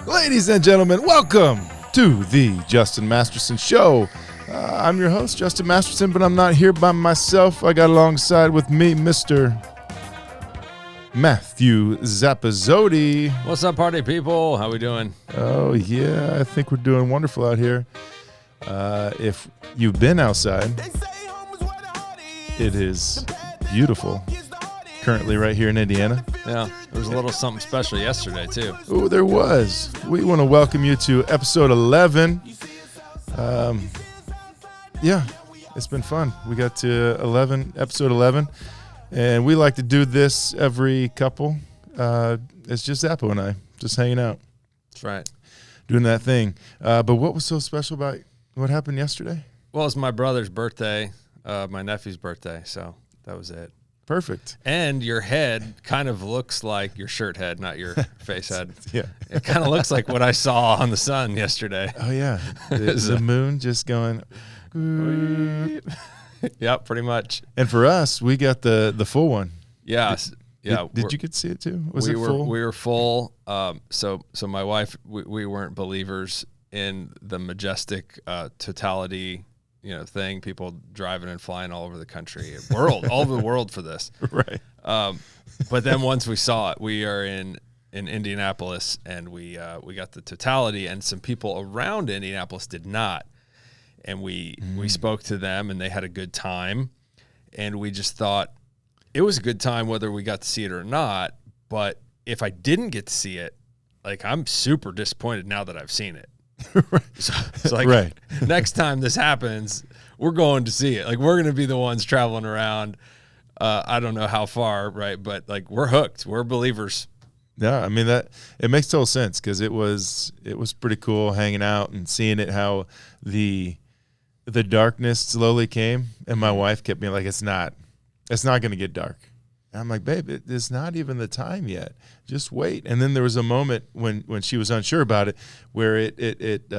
Ladies and gentlemen, welcome to the Justin Masterson Show. I'm your host, Justin Masterson, but I'm not here by myself. I got alongside with me Mr. Matthew Zappasodi. What's up, party people? How we doing? Oh, yeah, I think we're doing wonderful out here. If you've been outside, it is beautiful. Currently right here in Indiana. Yeah, there was a little something special yesterday, too. Oh, there was. We want to welcome you to episode 11. Yeah, it's been fun. We got to episode 11, and we like to do this every couple. It's just Zappo and I, just hanging out. That's right. Doing that thing. But what was so special about what happened yesterday? Well, it's my brother's birthday, my nephew's birthday, so that was it. Perfect. And your head kind of looks like your shirt head, not your face head. Yeah. It kind of looks like what I saw on the sun yesterday. Oh, yeah. The moon just going. Yep, pretty much. And for us, we got the full one. Yes. Did you get to see it too? Was it full? full? We were full. So my wife, we weren't believers in the majestic totality thing, people driving and flying all over the country, all over the world for this. Right. But then once we saw it, we are in Indianapolis, and we got the totality, and some people around Indianapolis did not. And we spoke to them, and they had a good time. And we just thought it was a good time whether we got to see it or not. But if I didn't get to see it, I'm super disappointed now that I've seen it. Right. So right. Next time this happens, we're going to see it. We're going to be the ones traveling around. I don't know how far, right? But we're hooked. We're believers. Yeah, I mean that it makes total sense because it was pretty cool hanging out and seeing it, how the darkness slowly came, and my wife kept being like, it's not going to get dark. And I'm like, babe, it's not even the time yet. Just wait. And then there was a moment when she was unsure about it where it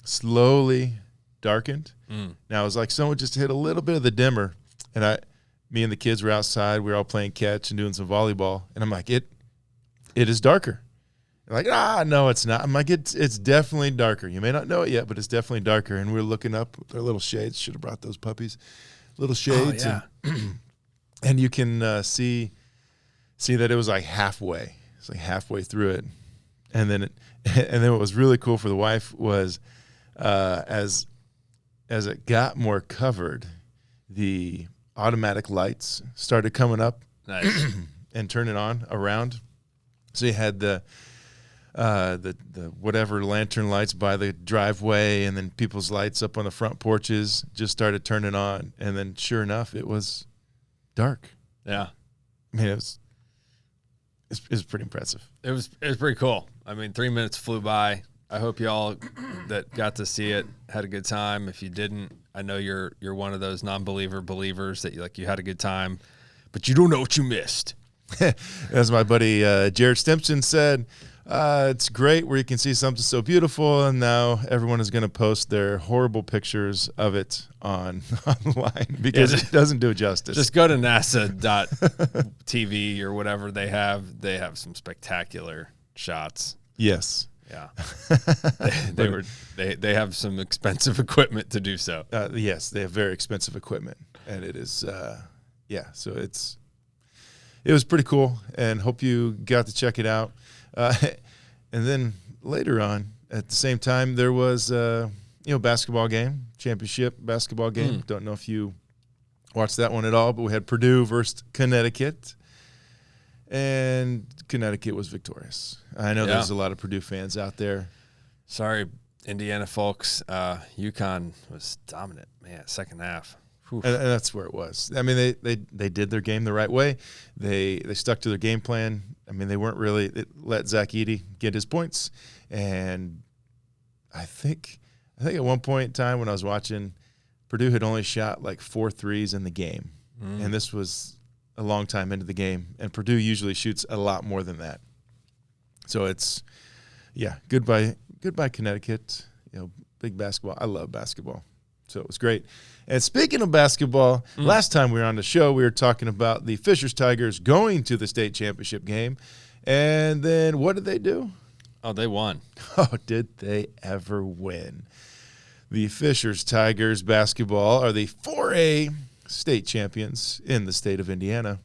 slowly darkened. Now it was like someone just hit a little bit of the dimmer, and me and the kids were outside. We were all playing catch and doing some volleyball, and I'm like, it is darker. They're like, no, it's not. I'm like, it's definitely darker. You may not know it yet, but it's definitely darker. And we're looking up with our little shades. Should have brought those puppies. Little shades. Oh, yeah. And you can see that it was halfway. It's halfway through it, and then what was really cool for the wife was as it got more covered, the automatic lights started coming up. Nice. And turning on around. So you had the whatever lantern lights by the driveway, and then people's lights up on the front porches just started turning on, and then sure enough, it was dark. Yeah. I mean, it was pretty impressive. It was pretty cool. 3 minutes flew by. I hope y'all that got to see it had a good time. If you didn't, I know you're one of those non-believer believers that you had a good time, but you don't know what you missed. As my buddy Jared Stimpson said, it's great where you can see something so beautiful, and now everyone is going to post their horrible pictures of it online because it doesn't do it justice. Just go to NASA.tv or whatever they have. They have some spectacular shots. Yes. Yeah. They have some expensive equipment to do so. Yes, they have very expensive equipment, and it is so it was pretty cool, and hope you got to check it out. And then later on, at the same time, there was basketball game, championship basketball game. Don't know if you watched that one at all, but we had Purdue versus Connecticut, and Connecticut was victorious. I know there's a lot of Purdue fans out there. Sorry, Indiana folks. UConn was dominant, man, second half. And that's where it was. They did their game the right way. They stuck to their game plan. They weren't really let Zach Edey get his points. And I think at one point in time when I was watching, Purdue had only shot 4 threes in the game. And this was a long time into the game. And Purdue usually shoots a lot more than that. So it's, goodbye Connecticut. Big basketball. I love basketball. So it was great. And speaking of basketball, last time we were on the show, we were talking about the Fishers Tigers going to the state championship game. And then what did they do? Oh, they won. Oh, did they ever win? The Fishers Tigers basketball are the 4A state champions in the state of Indiana.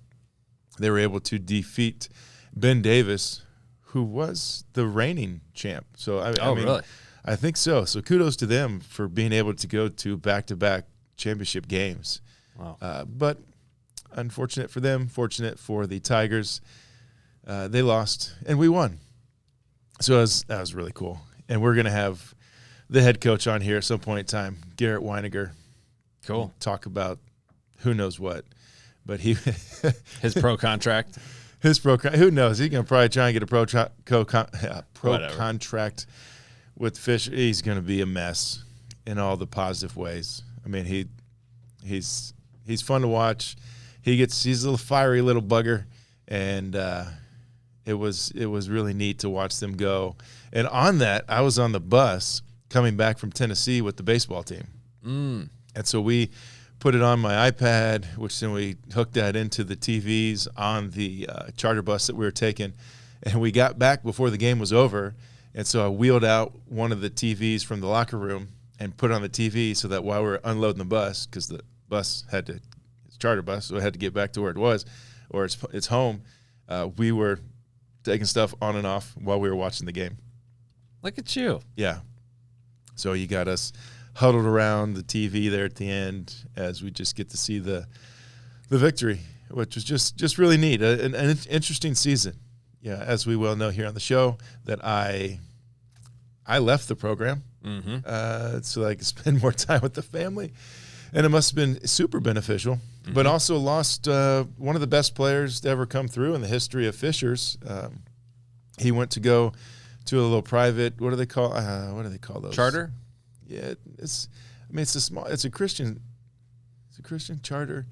They were able to defeat Ben Davis, who was the reigning champ. So I mean, really? I think so. So kudos to them for being able to go to back-to-back championship games. Wow. But unfortunate for them, fortunate for the Tigers. They lost, and we won. So that was really cool. And we're going to have the head coach on here at some point in time, Garrett Weiniger. Cool. Talk about who knows what. But his pro contract. His pro, who knows? He's going to probably try and get a pro contract with Fish. He's going to be a mess in all the positive ways. I mean, he's fun to watch. He's a little fiery little bugger, and it was really neat to watch them go. And on that, I was on the bus coming back from Tennessee with the baseball team, and so we put it on my iPad, which then we hooked that into the TVs on the charter bus that we were taking, and we got back before the game was over, and so I wheeled out one of the TVs from the locker room and put it on the TV so that while we were unloading the bus, because the bus it's a charter bus, so it had to get back to where it was, or its home, we were taking stuff on and off while we were watching the game. Look at you. Yeah. So you got us huddled around the TV there at the end as we just get to see the victory, which was just really neat. An interesting season. Yeah, as we well know here on the show, that I left the program so I could spend more time with the family. And it must have been super beneficial, but also lost one of the best players to ever come through in the history of Fishers. He went to go to a little private, what do they call those? Charter? Yeah, it's a Christian charter.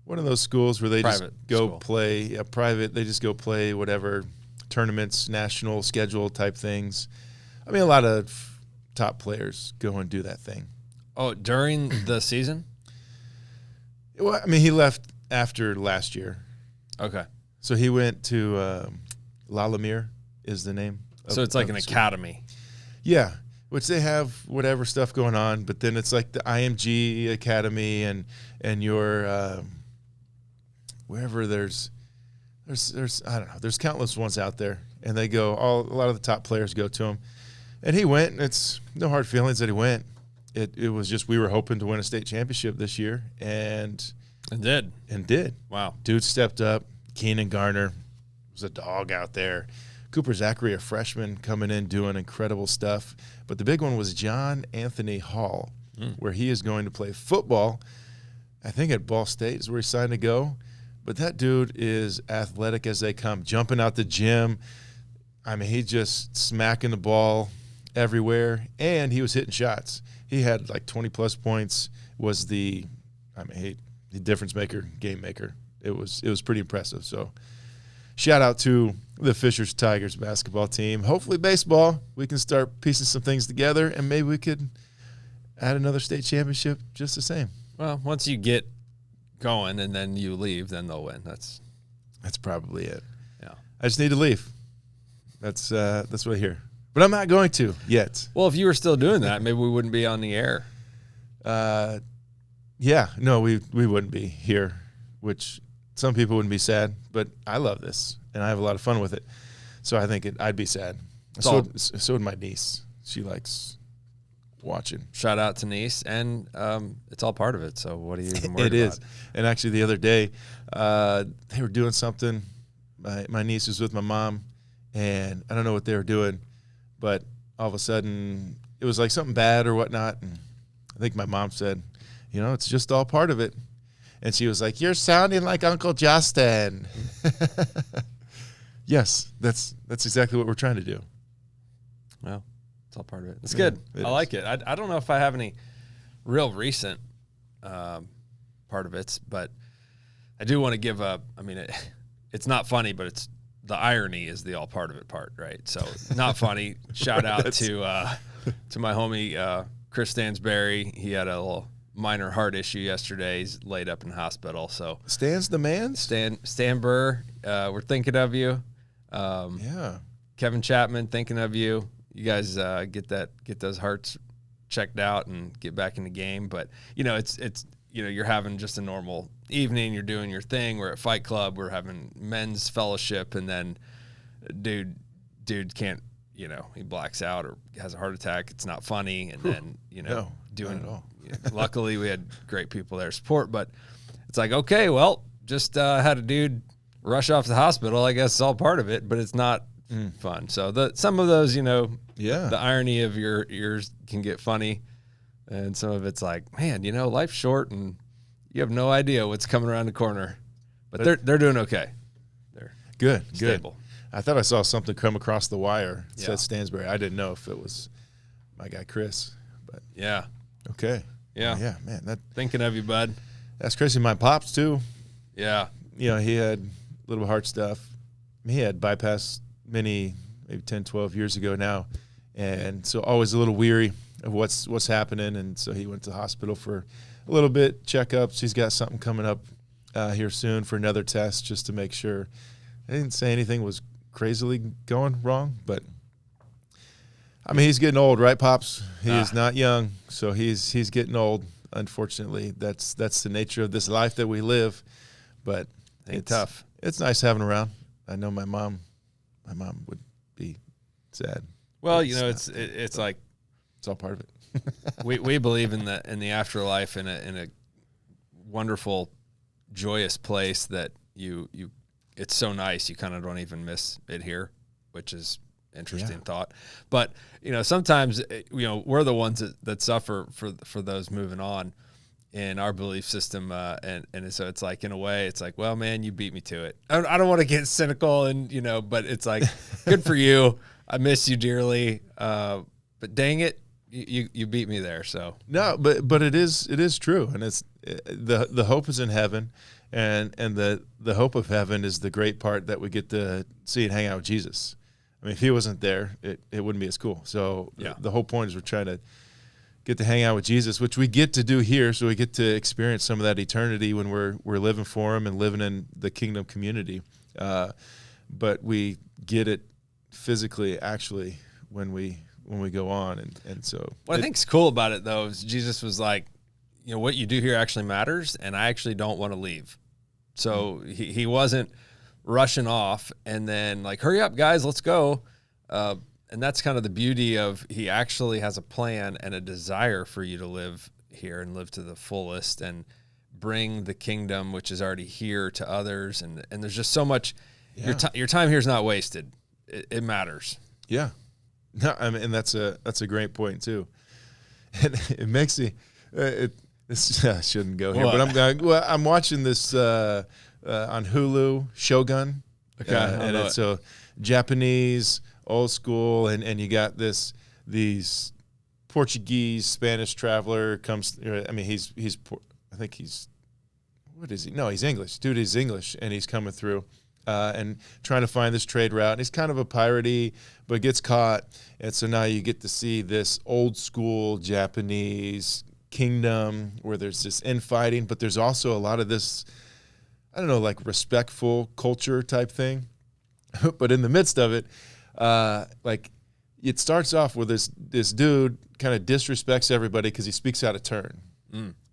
One of those schools where they Private just go school. play private. They just go play whatever tournaments, national schedule type things. I mean, a lot of top players go and do that thing. Oh, during the season? Well, I mean, he left after last year. Okay. So he went to La Lumiere is the name. So it's like an academy. Yeah, which they have whatever stuff going on, but then it's like the IMG Academy and your wherever there's I don't know, there's countless ones out there, and they go a lot of the top players go to them, and he went. And it's no hard feelings that he went. It was just we were hoping to win a state championship this year, and did. Wow. Dude stepped up. Keenan Garner was a dog out there. Cooper Zachary, a freshman, coming in doing incredible stuff. But the big one was John Anthony Hall, where he is going to play football. I think at Ball State is where he signed to go. But that dude is athletic as they come, jumping out the gym. I mean, he's just smacking the ball everywhere, and he was hitting shots. He had like 20-plus points, was the difference maker, game maker. It was pretty impressive. So shout out to the Fishers Tigers basketball team. Hopefully baseball, we can start piecing some things together, and maybe we could add another state championship just the same. Well, once you get going and then you leave, then they'll win. That's probably it. Yeah. I just need to leave. That's what I hear. But I'm not going to yet. Well, if you were still doing that, maybe we wouldn't be on the air. Yeah, no, we wouldn't be here, which some people wouldn't be sad, but I love this, and I have a lot of fun with it. So I think I'd be sad. So would my niece. She likes watching. Shout out to niece, and it's all part of it. So what are you even worried about? It is. And actually the other day, they were doing something. My niece was with my mom, and I don't know what they were doing, but all of a sudden it was like something bad or whatnot. And I think my mom said, it's just all part of it. And she was like, "You're sounding like Uncle Justin." Yes, that's exactly what we're trying to do. Well, it's all part of it. It's good. I like it. I don't know if I have any real recent part of it, but I do want to give up. I mean, it's not funny, but it's the irony is the all part of it part, right? So not funny. Shout out to my homie Chris Stansberry. He had a little minor heart issue yesterday. He's laid up in the hospital. So Stan's the man. Stan Burr, we're thinking of you. Yeah. Kevin Chapman, thinking of you. You guys get those hearts checked out and get back in the game. But it's you're having just a normal evening. You're doing your thing. We're at Fight Club. We're having men's fellowship, and then dude can't. He blacks out or has a heart attack. It's not funny, and then no, not at all. Luckily, we had great people there to support. But it's like, okay, well, just had a dude rush off to the hospital. I guess it's all part of it, but it's not fun. So some of those, the irony of yours can get funny, and some of it's like, man, life's short, and you have no idea what's coming around the corner. But they're doing okay. They're stable. Good. I thought I saw something come across the wire. It said Stansbury. I didn't know if it was my guy Chris, but yeah. Okay. Yeah. Yeah, man. Thinking of you, bud. That's crazy. My pops too. Yeah. He had a little heart stuff. He had bypass maybe 10, 12 years ago now. And so always a little weary of what's happening. And so he went to the hospital for a little bit, checkups. He's got something coming up here soon for another test just to make sure. I didn't say anything was crazily going wrong, but I mean, he's getting old, right, Pops? He is not young, so he's getting old. Unfortunately, that's the nature of this life that we live. But it's tough. It's nice having him around. I know my mom would be sad. Well, it's like it's all part of it. we believe in the afterlife in a wonderful, joyous place that you it's so nice you kind of don't even miss it here, which is interesting thought. But sometimes we're the ones that suffer for those moving on in our belief system, and so it's like, in a way, it's like, well, man, you beat me to it. I don't want to get cynical, and but it's like, good for you. I miss you dearly, but dang it, you beat me there. So no, but it is true, and it's the hope is in heaven. And the hope of heaven is the great part that we get to see and hang out with Jesus. I mean, if he wasn't there, it wouldn't be as cool. So the whole point is we're trying to get to hang out with Jesus, which we get to do here. So we get to experience some of that eternity when we're living for him and living in the kingdom community. But we get it physically, actually, when we go on. And so what I think's cool about it, though, is Jesus was like, what you do here actually matters, and I actually don't want to leave. So he wasn't rushing off and then like, hurry up, guys, let's go. And that's kind of the beauty of he actually has a plan and a desire for you to live here and live to the fullest and bring the kingdom, which is already here, to others. And there's just so much. Yeah. Your time here is not wasted. It matters. Yeah. No, I mean, and that's a great point too. And it makes me. This shouldn't go here, but I'm watching this on Hulu, Shogun. Okay, and it's a Japanese, old school, and you got these Portuguese, Spanish traveler comes. I mean, I think he's, what is he? No, he's English. Dude, he's English, and he's coming through and trying to find this trade route. And he's kind of a piratey, but gets caught, and so now you get to see this old school Japanese kingdom where there's this infighting, but there's also a lot of this, I don't know, like respectful culture type thing. But in the midst of it, like it starts off with this dude kind of disrespects everybody because he speaks out of turn.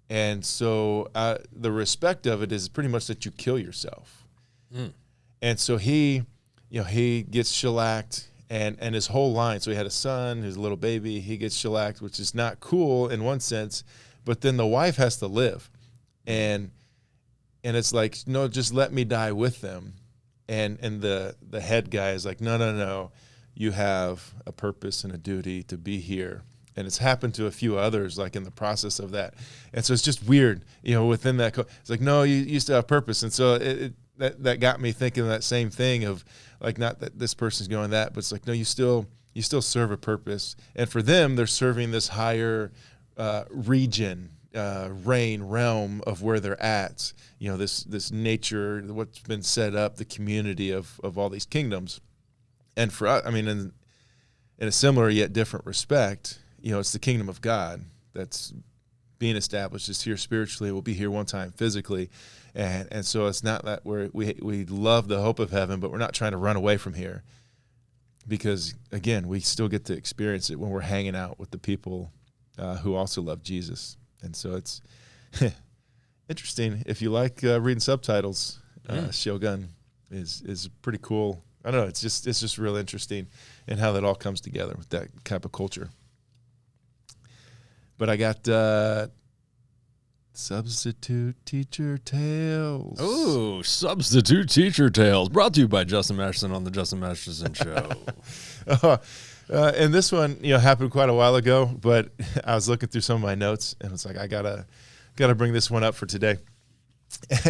And so the respect of it is pretty much that you kill yourself. And so he gets shellacked. And his whole line, so he had a son, his little baby, he gets shellacked, which is not cool in one sense, but then the wife has to live. And it's like, no, just let me die with them. And the head guy is like, no, you have a purpose and a duty to be here. And it's happened to a few others, like in the process of that. And so it's just weird, within that. It's like, no, you still have purpose. And so that got me thinking that same thing of, like, not that this person's going that, but it's like, no, you still serve a purpose. And for them, they're serving this higher region, realm of where they're at. This nature, what's been set up, the community of all these kingdoms. And for us, I mean, in a similar yet different respect, it's the kingdom of God that's being established. It's here spiritually. We'll be here one time physically. And so it's not that we love the hope of heaven, but we're not trying to run away from here. because again, we still get to experience it when we're hanging out with the people who also love Jesus. And so it's interesting. If you like reading subtitles, Shogun is pretty cool. I don't know. It's just real interesting in how that all comes together with that type of culture. But I got Substitute Teacher Tales. Oh, Substitute Teacher Tales, brought to you by Justin Masterson on the Justin Masterson Show. And this one, happened quite a while ago, but I was looking through some of my notes, and it's like I gotta bring this one up for today.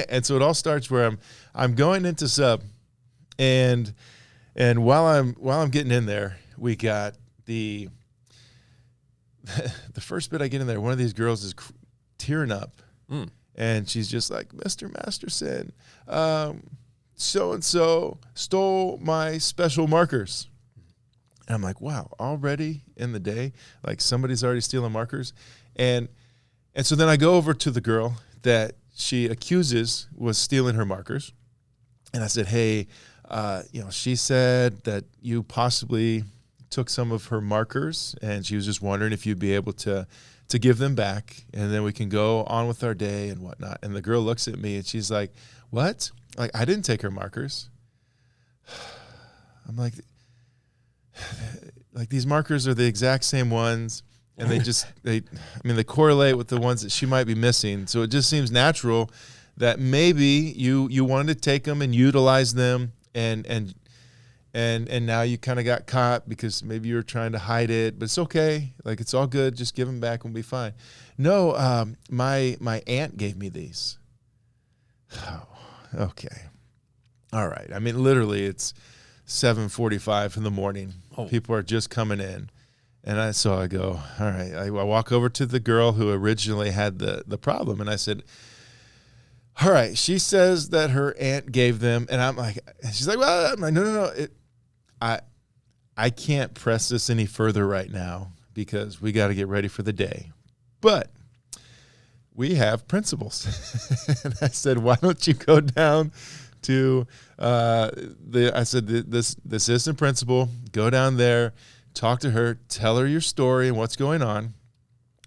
And so it all starts where I'm going into sub, and while I'm getting in there, we got the first bit I get in there. One of these girls is tearing up, and she's just like, "Mr. Masterson, so and so stole my special markers." And I'm like, "Wow, already in the day, like somebody's already stealing markers," and so then I go over to the girl that she accuses was stealing her markers, and I said, "Hey, she said that you possibly took some of her markers, and she was just wondering if you'd be able to give them back, and then we can go on with our day and whatnot." And the girl looks at me, and she's like, "What? Like, I didn't take her markers." I'm like, these markers are the exact same ones, and they correlate with the ones that she might be missing. So it just seems natural that maybe you wanted to take them and utilize them, and now you kind of got caught because maybe you were trying to hide it, but it's okay. Like, it's all good. Just give them back and we'll be fine. No, my aunt gave me these. Oh, okay. All right. I mean, literally it's 7:45 in the morning. Oh. People are just coming in. And I go, all right. I walk over to the girl who originally had the problem, and I said, "All right, she says that her aunt gave them," and she's like, "Well," I'm like, no. I can't press this any further right now because we got to get ready for the day. But we have principals. And I said, "Why don't you go down to the assistant principal, go down there, talk to her, tell her your story and what's going on,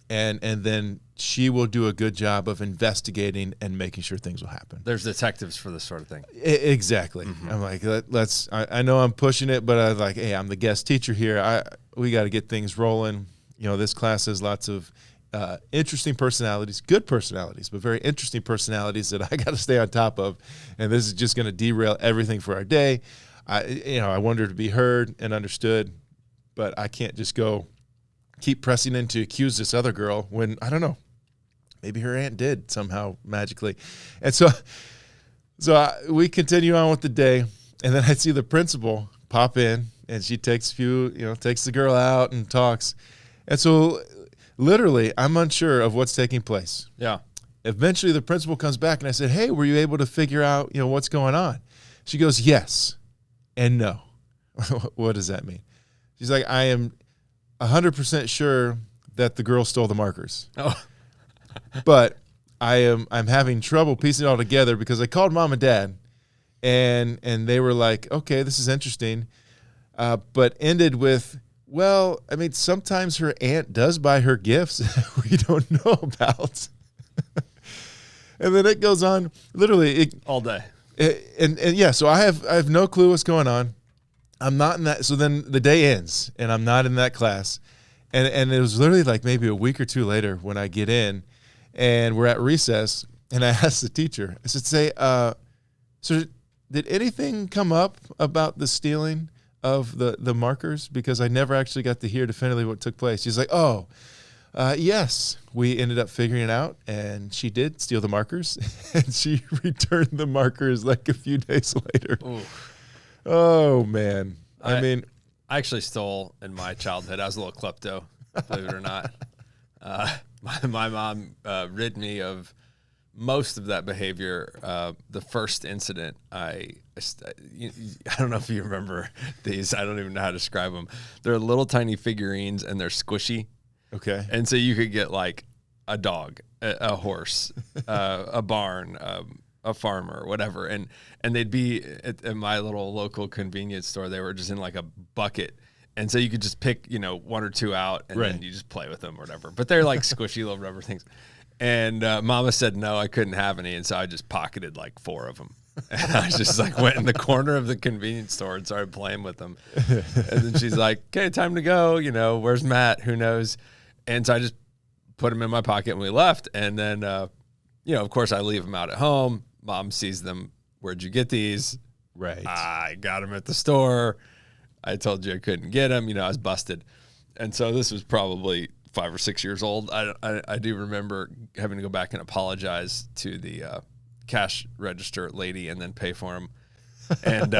and then she will do a good job of investigating and making sure things will happen." There's detectives for this sort of thing. Exactly. Mm-hmm. I'm like, I know I'm pushing it, but I was like, hey, I'm the guest teacher here. We got to get things rolling. This class has lots of interesting personalities, good personalities, but very interesting personalities that I got to stay on top of. And this is just going to derail everything for our day. I want her to be heard and understood, but I can't just keep pressing in to accuse this other girl when, I don't know, maybe her aunt did somehow magically. And so we continue on with the day, and then I see the principal pop in, and she takes the girl out and talks. And so literally I'm unsure of what's taking place. Yeah. Eventually the principal comes back, and I said, "Hey, were you able to figure out, what's going on?" She goes, "Yes and no." What does that mean? She's like, "I am 100% sure that the girl stole the markers." Oh. But I'm having trouble piecing it all together because I called mom and dad, and they were like, "Okay, this is interesting," but ended with, "Well, I mean, sometimes her aunt does buy her gifts we don't know about." And then it goes on literally all day. And yeah, so I have no clue what's going on. I'm not in that. So then the day ends, and I'm not in that class. And it was literally like maybe a week or two later when I get in, and we're at recess, and I asked the teacher, I said, "So did anything come up about the stealing of the markers? Because I never actually got to hear definitively what took place." She's like, "Oh, yes, we ended up figuring it out, and she did steal the markers, and she returned the markers like a few days later." Ooh. Oh, man. I actually stole in my childhood. I was a little klepto, believe it or not. My mom rid me of most of that behavior. The first incident, I don't know if you remember these. I don't even know how to describe them. They're little tiny figurines, and they're squishy. Okay. And so you could get like a dog, a horse, a barn, a farmer or whatever, and they'd be at my little local convenience store. They were just in like a bucket, and so you could just pick, you know, 1 or 2 out, and then you just play with them or whatever. But they're like squishy little rubber things. And Mama said no, I couldn't have any, and so I just pocketed like 4 of them. And I just like went in the corner of the convenience store and started playing with them. And then she's like, "Okay, time to go. You know, where's Matt? Who knows?" And so I just put them in my pocket and we left. And then, you know, of course, I leave them out at home. Mom sees them. "Where'd you get these?" Right. "I got them at the store. I told you I couldn't get them." You know, I was busted. And so this was probably 5 or 6 years old. I do remember having to go back and apologize to the cash register lady and then pay for them, and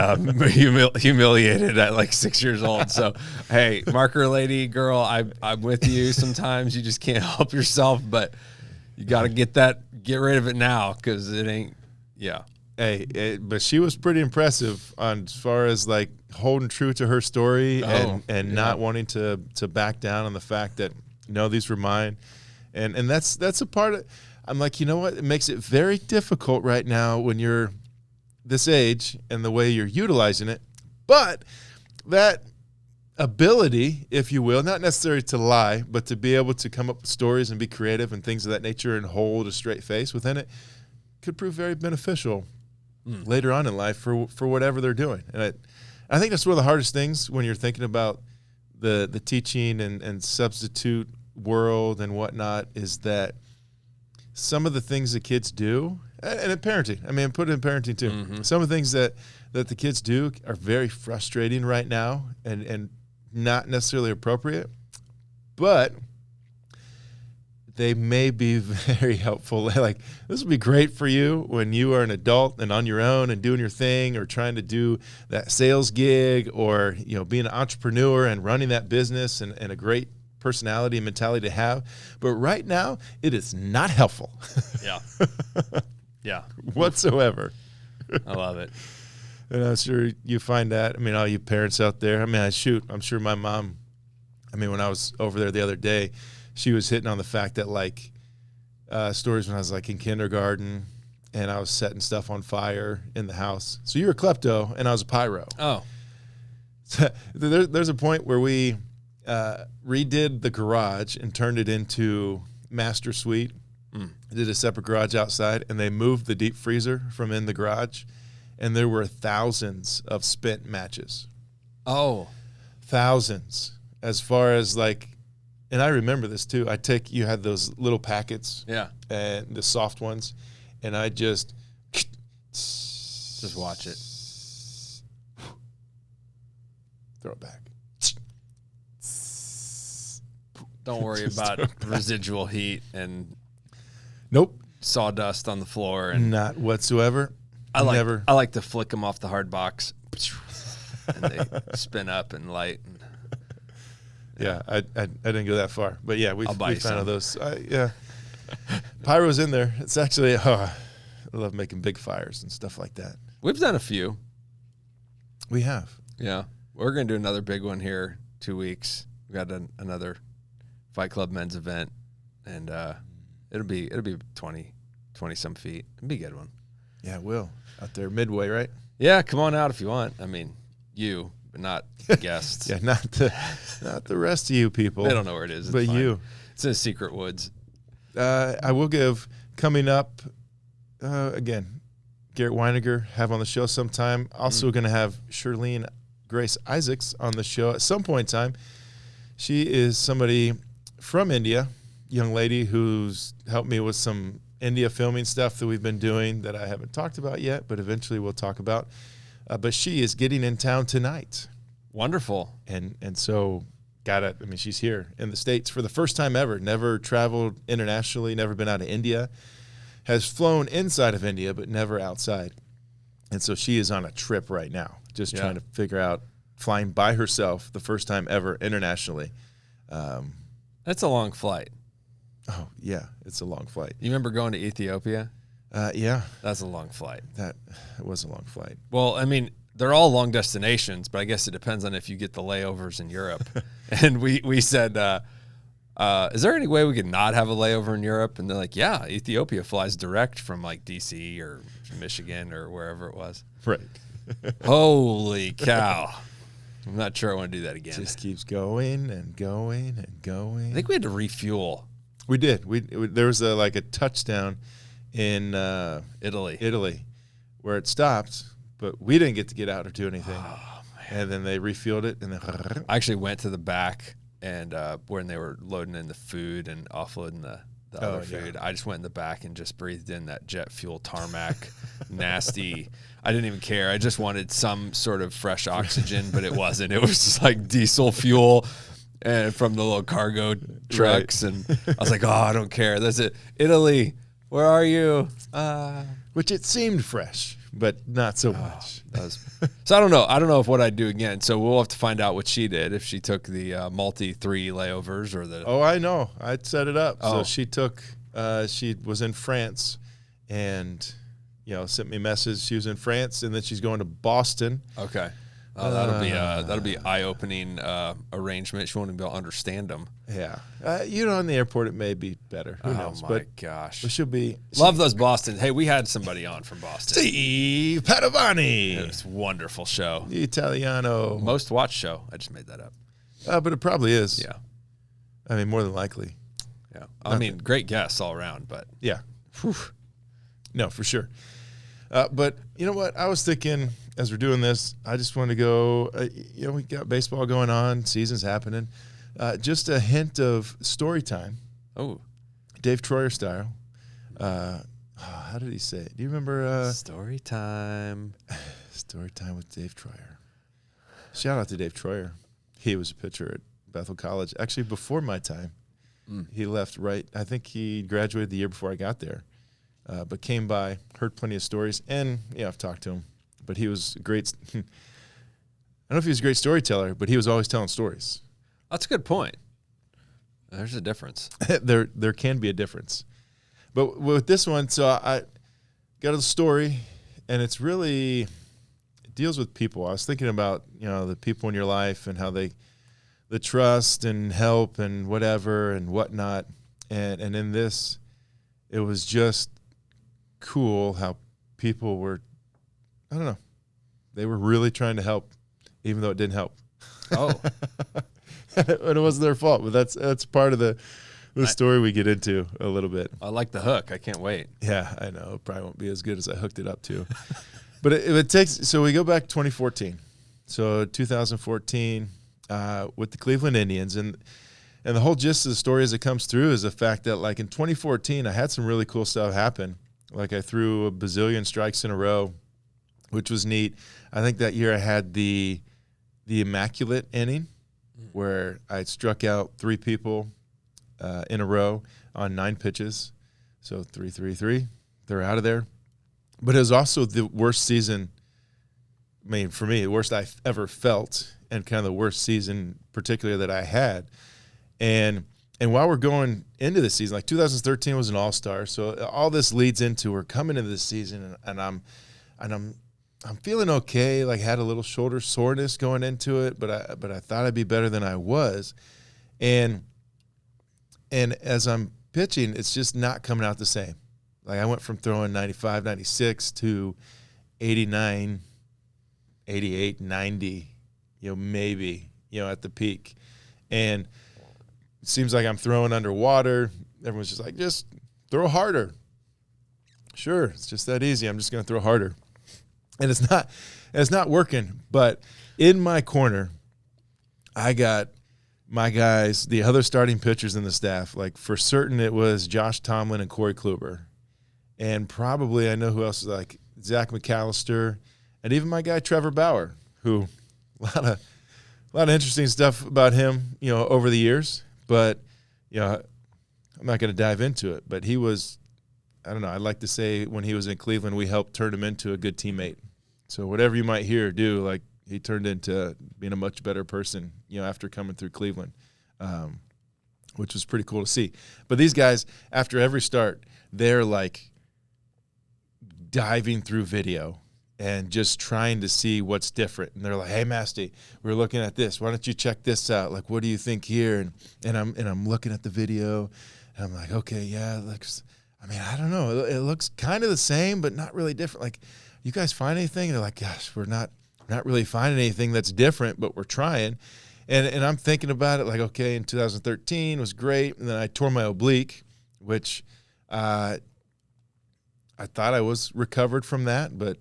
humiliated at like 6 years old. So, hey, marker lady, girl, I'm with you. Sometimes you just can't help yourself, but you got to get rid of it now, because it ain't. Yeah. Hey, but she was pretty impressive on as far as like holding true to her story and not wanting to back down on the fact that no, these were mine, and that's a part of. I'm like, you know what? It makes it very difficult right now when you're this age and the way you're utilizing it. But that ability, if you will, not necessarily to lie, but to be able to come up with stories and be creative and things of that nature and hold a straight face within it, could prove very beneficial later on in life for whatever they're doing. And I think that's one of the hardest things when you're thinking about the teaching and substitute world and whatnot, is that some of the things the kids do, and in parenting, I mean, put it in parenting too, some of the things that the kids do are very frustrating right now and not necessarily appropriate, but they may be very helpful. Like, this will be great for you when you are an adult and on your own and doing your thing, or trying to do that sales gig, or, you know, being an entrepreneur and running that business, and a great personality and mentality to have. But right now, it is not helpful. Yeah. Yeah. Whatsoever. I love it. And I'm sure you find that. I mean, all you parents out there, I mean, I'm sure my mom, I mean, when I was over there the other day, she was hitting on the fact that, like, stories when I was like in kindergarten and I was setting stuff on fire in the house. So you were a klepto and I was a pyro. Oh. So there's a point where we redid the garage and turned it into master suite. Did a separate garage outside, and they moved the deep freezer from in the garage, and there were thousands of spent matches. Oh. Thousands. As far as like, and I remember this too. You had those little packets. Yeah. And the soft ones, and I just watch it. Throw it back. Don't worry about residual heat and nope, sawdust on the floor, and not whatsoever. I like to flick them off the hard box, and they spin up and light. And, yeah, I didn't go that far, but yeah, we found of those. Yeah, pyro's in there. It's actually I love making big fires and stuff like that. We've done a few. We have. Yeah, we're gonna do another big one here 2 weeks. We got another Fight Club men's event, and it'll be 20 some feet. It'll be a good one. Yeah, it will. Out there midway, right? Yeah, come on out if you want. I mean, you, but not the guests. Yeah, not the rest of you people. They don't know where it is. But fine. you. It's in the secret woods. I will give, coming up, again, Garrett Weiniger, have on the show sometime. Also going to have Shirlene Grace Isaacs on the show at some point in time. She is somebody from India, young lady who's helped me with some India filming stuff that we've been doing that I haven't talked about yet, but eventually we'll talk about. But she is getting in town tonight. Wonderful. And so she's here in the States for the first time ever, never traveled internationally, never been out of India, has flown inside of India, but never outside. And so she is on a trip right now, just trying to figure out flying by herself the first time ever internationally. That's a long flight. Oh, yeah, it's a long flight. You remember going to Ethiopia? Yeah. That's a long flight. That was a long flight. Well, I mean, they're all long destinations, but I guess it depends on if you get the layovers in Europe. And we said, Is there any way we could not have a layover in Europe? And they're like, yeah, Ethiopia flies direct from like DC or Michigan or wherever it was. Right. Holy cow. I'm not sure I want to do that again. Just keeps going and going and going. I think we had to refuel. We did. There was a touchdown in Italy, where it stopped, but we didn't get to get out or do anything. Oh, and then they refueled it, and then I actually went to the back and when they were loading in the food and offloading the other food, I just went in the back and just breathed in that jet fuel tarmac, nasty. I didn't even care. I just wanted some sort of fresh oxygen, but it wasn't. It was just like diesel fuel and from the little cargo trucks. Right. And I was like, oh, I don't care. That's it. Italy, where are you? Which it seemed fresh, but not so much. So I don't know. I don't know if what I'd do again. So we'll have to find out what she did, if she took the multi-3 layovers or the. Oh, I know. I'd set it up. Oh. So she took. She was in France, and sent me a message. She was in France, and then she's going to Boston. Okay. Oh, that'll be eye-opening arrangement. She won't even be able to understand them. Yeah, in the airport it may be better. Who knows? Oh my gosh! But she'll be. Love those Boston. Hey, we had somebody on from Boston. Steve Padovani. It was a wonderful show. The Italiano. Most watched show. I just made that up. But it probably is. Yeah. I mean, more than likely. Yeah. I mean, great guests all around, but yeah. Whew. No, for sure. But you know what? I was thinking as we're doing this, I just want to go, we got baseball going on, season's happening. Just a hint of story time. Oh. Dave Troyer style. How did he say it? Do you remember? Story time. Story time with Dave Troyer. Shout out to Dave Troyer. He was a pitcher at Bethel College. Actually, before my time. He left I think he graduated the year before I got there. But came by, heard plenty of stories, and I've talked to him. But he was great. I don't know if he was a great storyteller, but he was always telling stories. That's a good point. There's a difference. There can be a difference. But with this one, so I got a story, and it deals with people. I was thinking about, the people in your life and how the trust and help and whatever and whatnot. And in this, it was just cool how people were, I don't know, they were really trying to help, even though it didn't help. Oh. And it wasn't their fault, but that's part of the story we get into a little bit. I like the hook. I can't wait. Yeah, I know. It probably won't be as good as I hooked it up to. But it takes, so we go back to 2014. So 2014 with the Cleveland Indians. And the whole gist of the story as it comes through is the fact that, like, in 2014, I had some really cool stuff happen. Like, I threw a bazillion strikes in a row, which was neat. I think that year I had the immaculate inning where I struck out 3 people in a row on 9 pitches. So 3-3-3, they're out of there. But it was also the worst season, I mean, for me, the worst I've ever felt, and kind of the worst season particularly that I had. And while we're going into the season, like 2013 was an all-star, so all this leads into we're coming into this season, and I'm feeling okay. Like, had a little shoulder soreness going into it, but I thought I'd be better than I was, and as I'm pitching, it's just not coming out the same. Like, I went from throwing 95, 96 to 89, 88, 90, maybe, at the peak, and it seems like I'm throwing underwater. Everyone's just like, just throw harder. Sure, it's just that easy. I'm just going to throw harder. And it's not working. But in my corner, I got my guys, the other starting pitchers in the staff. Like, for certain, it was Josh Tomlin and Corey Kluber. And probably I know who else is, like Zach McAllister, and even my guy Trevor Bauer, who a lot of interesting stuff about him, over the years. But, I'm not going to dive into it. But he was, I don't know, I'd like to say when he was in Cleveland, we helped turn him into a good teammate. So whatever you might hear or do, like, he turned into being a much better person, after coming through Cleveland, which was pretty cool to see. But these guys, after every start, they're, like, diving through video and just trying to see what's different. And they're like, "Hey, Masty, we're looking at this. Why don't you check this out? Like, what do you think here?" And I'm looking at the video, and I'm like, "Okay, yeah, it looks. I mean, I don't know. It looks kind of the same, but not really different. Like, you guys find anything?" And they're like, "Gosh, we're not really finding anything that's different, but we're trying." And I'm thinking about it like, okay, in 2013 was great, and then I tore my oblique, which I thought I was recovered from that, but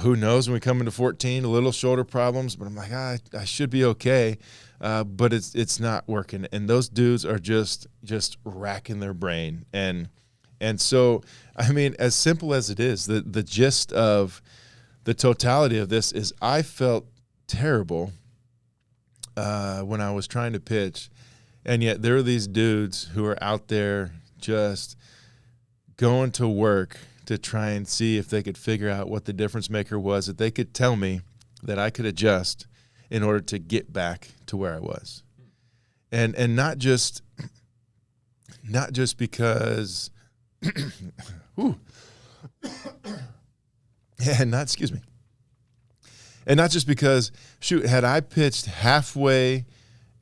who knows when we come into 14, a little shoulder problems, but I'm like, I should be okay, but it's not working, and those dudes are just racking their brain, and so, I mean, as simple as it is, the gist of the totality of this is I felt terrible when I was trying to pitch, and yet there are these dudes who are out there just going to work to try and see if they could figure out what the difference maker was, that they could tell me that I could adjust in order to get back to where I was. And not just because and not just because, shoot, had I pitched halfway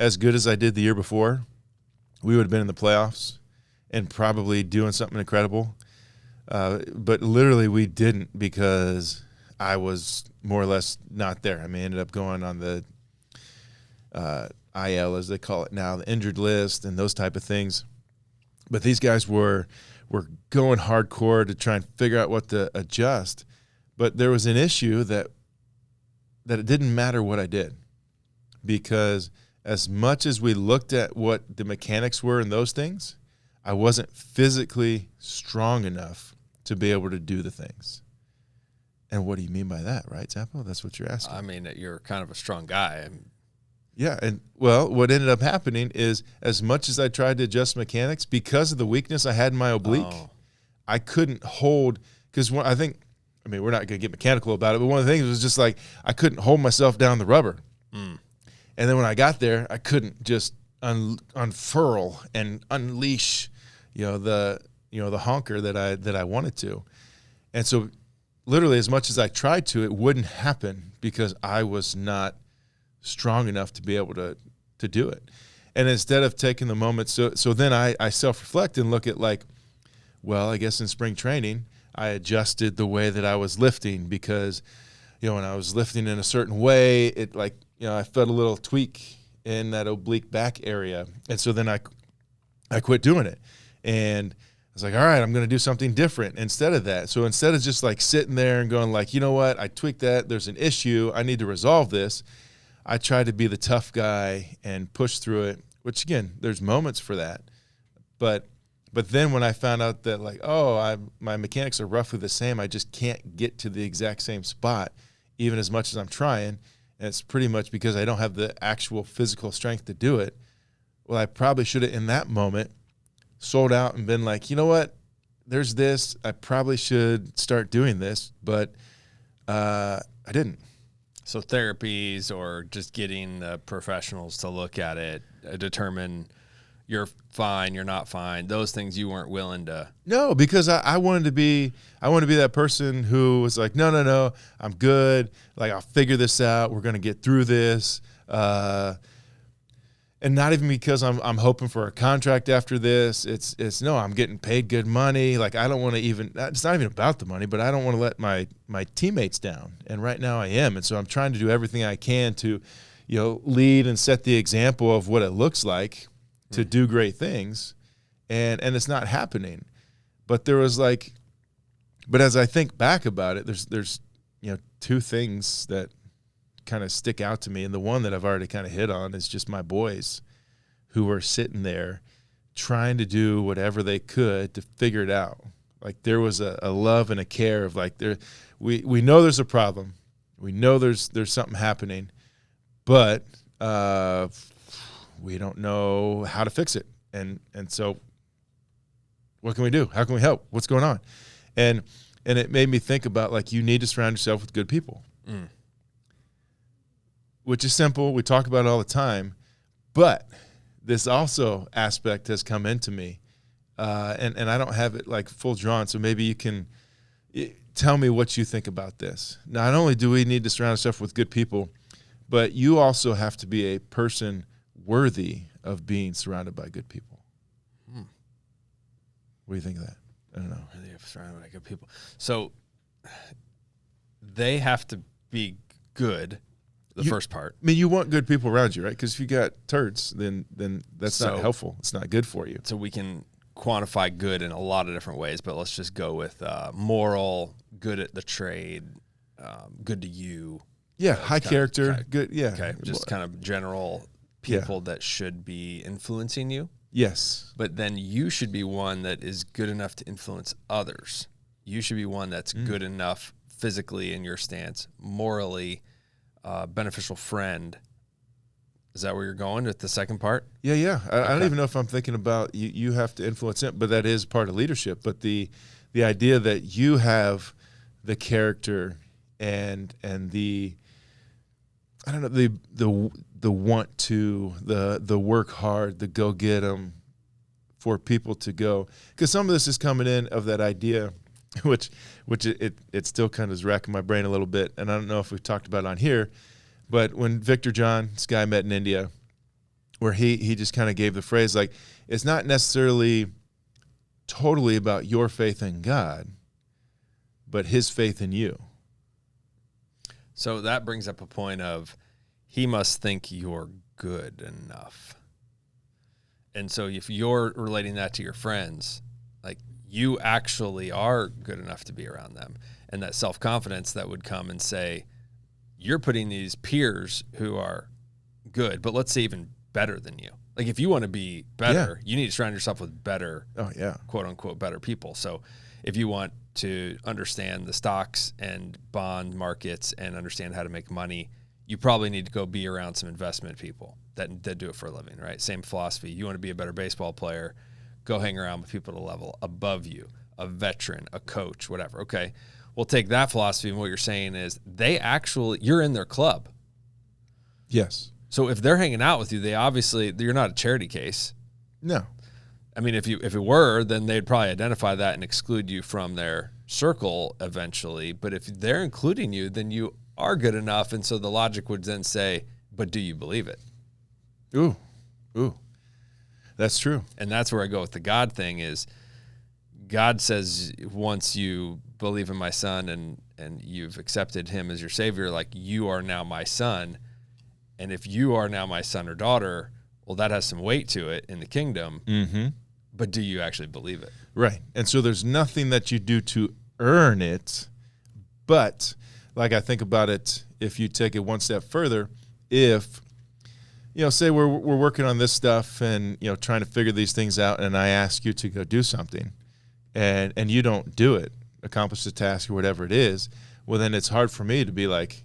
as good as I did the year before, we would have been in the playoffs and probably doing something incredible. But literally we didn't, because I was more or less not there. I mean, I ended up going on the IL, as they call it now, the injured list and those type of things. But these guys were going hardcore to try and figure out what to adjust. But there was an issue that it didn't matter what I did, because as much as we looked at what the mechanics were in those things, I wasn't physically strong enough to be able to do the things. And what do you mean by that, right, Zappo? That's what you're asking. I mean, you're kind of a strong guy. Yeah, and well, what ended up happening is, as much as I tried to adjust mechanics, because of the weakness I had in my oblique, I couldn't hold, because I think, I mean, we're not going to get mechanical about it, but one of the things was just like I couldn't hold myself down the rubber. And then when I got there, I couldn't just unfurl and unleash, the honker that I wanted to. And so literally, as much as I tried to, it wouldn't happen because I was not strong enough to be able to do it. And instead of taking the moment, so then I self-reflect and look at like, well, I guess in spring training, I adjusted the way that I was lifting, because, when I was lifting in a certain way, it like, I felt a little tweak in that oblique back area. And so then I quit doing it. And I was like, all right, I'm going to do something different instead of that. So instead of just like sitting there and going like, you know what, I tweaked that, there's an issue, I need to resolve this, I tried to be the tough guy and push through it, which again, there's moments for that. But then when I found out that like, my mechanics are roughly the same, I just can't get to the exact same spot, even as much as I'm trying. And it's pretty much because I don't have the actual physical strength to do it. Well, I probably should have in that moment sold out and been like, you know what, there's this, I probably should start doing this, but I didn't. So therapies, or just getting the professionals to look at it, determine you're fine, you're not fine, those things you weren't willing to. No, because I wanted to be that person who was like, no, I'm good. Like, I'll figure this out. We're going to get through this. And not even because I'm hoping for a contract after this. It's no, I'm getting paid good money. Like, I don't want to even, it's not even about the money, but I don't want to let my teammates down. And right now I am. And so I'm trying to do everything I can to, lead and set the example of what it looks like to do great things. And it's not happening. But there was like, but as I think back about it, there's two things that kind of stick out to me. And the one that I've already kind of hit on is just my boys who were sitting there trying to do whatever they could to figure it out. Like, there was a love and a care of like, we know there's a problem. We know there's something happening, but we don't know how to fix it. And so what can we do? How can we help? What's going on? And it made me think about like, you need to surround yourself with good people. Which is simple. We talk about it all the time, but this also aspect has come into me, and I don't have it like full drawn. So maybe you can tell me what you think about this. Not only do we need to surround ourselves with good people, but you also have to be a person worthy of being surrounded by good people. What do you think of that? I don't know. Worthy of surrounded by good people. So they have to be good, the first part. I mean, you want good people around you, right? Because if you got turds, then that's not helpful. It's not good for you. So we can quantify good in a lot of different ways, but let's just go with moral, good at the trade, good to you. Yeah, high character, good. Yeah. Okay, just kind of general people that should be influencing you. Yes. But then you should be one that is good enough to influence others. You should be one that's good enough physically in your stance, morally, beneficial friend. Is that where you're going with the second part? Yeah. I don't even know if I'm thinking about you have to influence it, but that is part of leadership. But the idea that you have the character and the, I don't know, the want to, the work hard, the go get 'em for people to go. Because some of this is coming in of that idea, which it still kind of is racking my brain a little bit. And I don't know if we've talked about it on here, but when Victor John, this guy I met in India, where he just kind of gave the phrase, like, it's not necessarily totally about your faith in God, but his faith in you. So that brings up a point of he must think you're good enough. And so if you're relating that to your friends, like you actually are good enough to be around them, and that self-confidence that would come and say, you're putting these peers who are good, but let's say even better than you. Like if you want to be better, you need to surround yourself with better, quote unquote, better people. So if you want to understand the stocks and bond markets and understand how to make money, you probably need to go be around some investment people that do it for a living, right? Same philosophy. You want to be a better baseball player, go hang around with people at a level above you, a veteran, a coach, whatever. Okay. We'll take that philosophy, and what you're saying is you're in their club. Yes. So if they're hanging out with you, you're not a charity case. No. I mean, if it were, then they'd probably identify that and exclude you from their circle eventually. But if they're including you, then you are good enough. And so the logic would then say, but do you believe it? Ooh. That's true. And that's where I go with the God thing is God says once you believe in my son and you've accepted him as your savior, like you are now my son. And if you are now my son or daughter, well, that has some weight to it in the kingdom. Mm-hmm. But do you actually believe it? Right. And so there's nothing that you do to earn it. But like I think about it, if you take it one step further, if, say we're working on this stuff and, trying to figure these things out, and I ask you to go do something and you don't do it, accomplish the task or whatever it is, well, then it's hard for me to be like,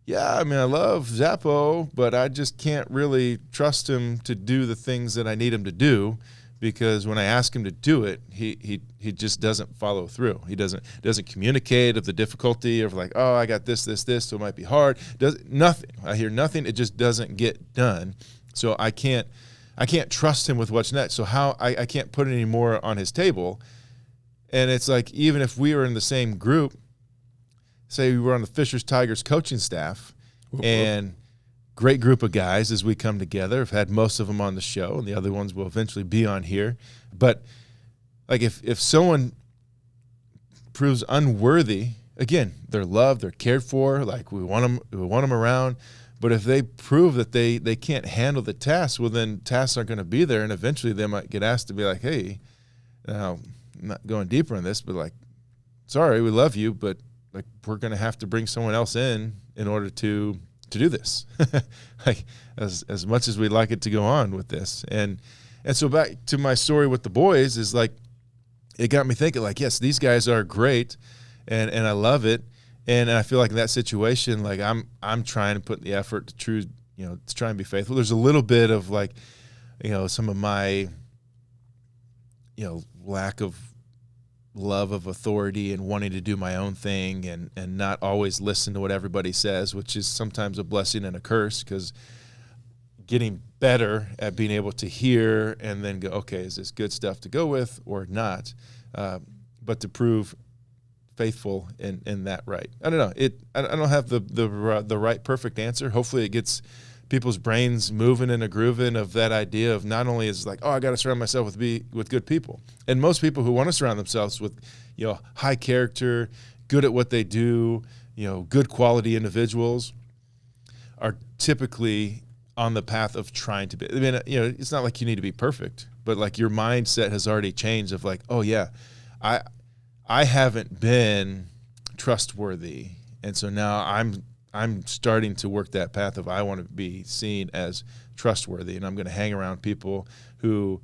yeah, I mean, I love Zappo, but I just can't really trust him to do the things that I need him to do, because when I ask him to do it, he just doesn't follow through. He doesn't communicate of the difficulty of like, oh, I got this, so it might be hard. Nothing. I hear nothing. It just doesn't get done. So I can't trust him with what's next. So I can't put any more on his table. And it's like, even if we were in the same group, say we were on the Fishers Tigers coaching staff, and great group of guys as we come together. I've had most of them on the show, and the other ones will eventually be on here. But like if someone proves unworthy, again, they're loved, they're cared for, like we want them around. But if they prove that they can't handle the task, well, then tasks aren't going to be there, and eventually they might get asked to be like, hey, now I'm not going deeper on this, but like, sorry, we love you, but like we're going to have to bring someone else in order to do this. Like as much as we'd like it to go on with this. And so back to my story with the boys is like, it got me thinking like, yes, these guys are great and I love it. And I feel like in that situation, like I'm trying to put the effort to try and be faithful. There's a little bit of like, some of my, lack of love of authority and wanting to do my own thing and not always listen to what everybody says, which is sometimes a blessing and a curse, because getting better at being able to hear and then go, okay, is this good stuff to go with or not? But to prove faithful in that right. I don't know. I don't have the right perfect answer. Hopefully it gets people's brains moving and a grooving of that idea of not only is like, oh, I got to surround myself with good people. And most people who want to surround themselves with, high character, good at what they do, good quality individuals are typically on the path of trying to be. I mean, it's not like you need to be perfect, but like your mindset has already changed of like, oh yeah, I haven't been trustworthy. And so now I'm starting to work that path of I want to be seen as trustworthy, and I'm going to hang around people who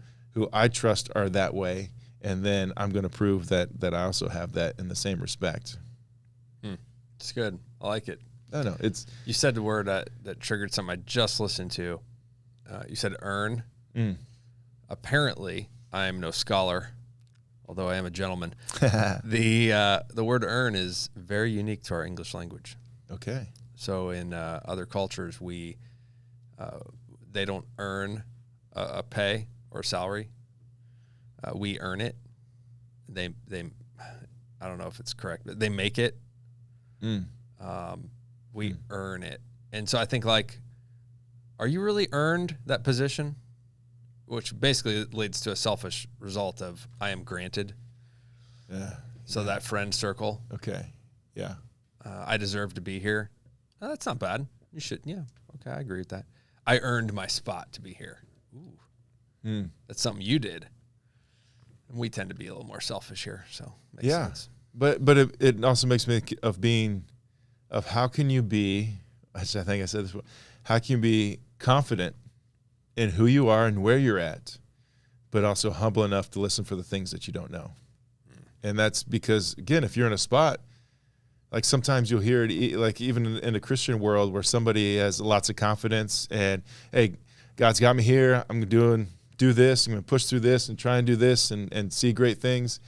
I trust are that way, and then I'm going to prove that I also have that in the same respect. It's good. I like it. I don't know. You said the word that triggered something I just listened to. You said earn. Apparently, I am no scholar, although I am a gentleman. The word earn is very unique to our English language. Okay. So in other cultures, they don't earn a pay or salary. We earn it. They I don't know if it's correct, but they make it. We earn it. And so I think, like, are you really earned that position? Which basically leads to a selfish result of I am granted. Yeah. So that friend circle. Okay. Yeah. I deserve to be here. Oh, that's not bad. You should. Yeah. Okay. I agree with that. I earned my spot to be here. Ooh. That's something you did. And we tend to be a little more selfish here. So makes sense. But it also makes me think of how can you be, I think I said this, how can you be confident in who you are and where you're at, but also humble enough to listen for the things that you don't know. And that's because, again, if you're in a spot, like sometimes you'll hear it, like even in the Christian world where somebody has lots of confidence and, hey, God's got me here. I'm going to do this. I'm going to push through this and try and do this and see great things.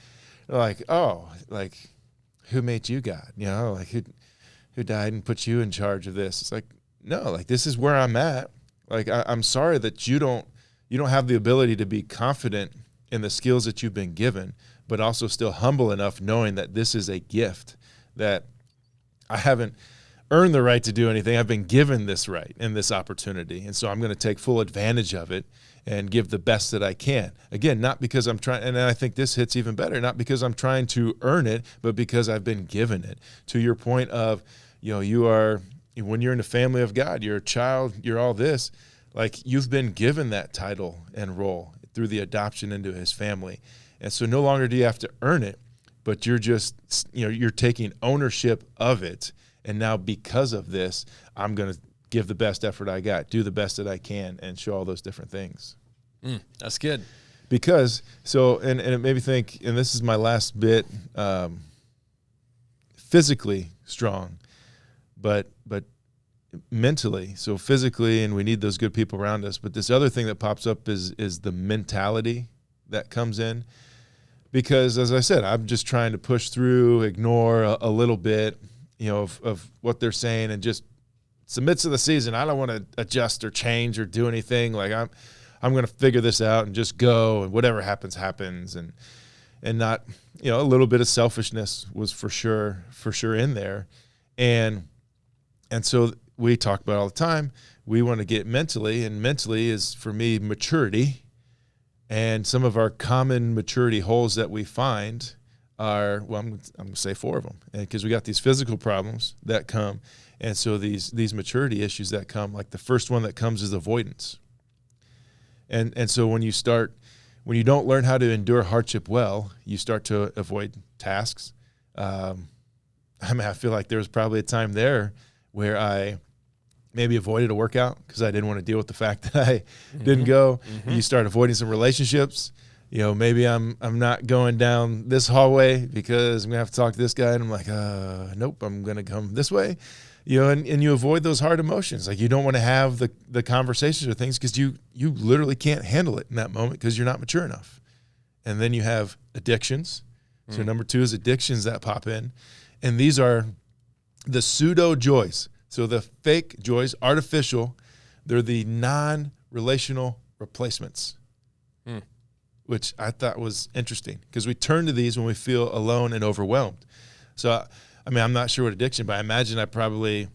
They're like, oh, like, who made you God? Like who died and put you in charge of this? It's like, no, like this is where I'm at. Like I'm sorry that you don't have the ability to be confident in the skills that you've been given, but also still humble enough knowing that this is a gift, that I haven't earned the right to do anything. I've been given this right and this opportunity. And so I'm going to take full advantage of it and give the best that I can. Again, not because I'm trying, and I think this hits even better, not because I'm trying to earn it, but because I've been given it. To your point of, when you're in the family of God, you're a child, you're all this, like you've been given that title and role through the adoption into his family. And so no longer do you have to earn it, but you're just, you're taking ownership of it. And now because of this, I'm going to give the best effort I got, do the best that I can, and show all those different things. That's good. Because, and it made me think, and this is my last bit, physically strong, but mentally. So physically, and we need those good people around us. But this other thing that pops up is the mentality that comes in. Because as I said, I'm just trying to push through, ignore a little bit, of what they're saying, and just it's the midst of the season. I don't want to adjust or change or do anything. Like I'm going to figure this out and just go, and whatever happens, happens. And not, a little bit of selfishness was for sure in there. And so we talk about all the time, we want to get mentally, and mentally is for me maturity. And some of our common maturity holes that we find are, well, I'm going to say 4 of them, because we got these physical problems that come. And so these maturity issues that come, like the first one that comes is avoidance. And so when you don't learn how to endure hardship well, you start to avoid tasks. I feel like there was probably a time there where I maybe avoided a workout because I didn't want to deal with the fact that I didn't go. You start avoiding some relationships. Maybe I'm not going down this hallway because I'm going to have to talk to this guy. And I'm like, nope, I'm going to come this way. And you avoid those hard emotions. Like you don't want to have the conversations or things because you literally can't handle it in that moment because you're not mature enough. And then you have addictions. So number 2 is addictions that pop in. And these are the pseudo joys. So the fake joys, artificial, they're the non-relational replacements, which I thought was interesting because we turn to these when we feel alone and overwhelmed. So, I mean, I'm not sure what addiction, but I imagine I probably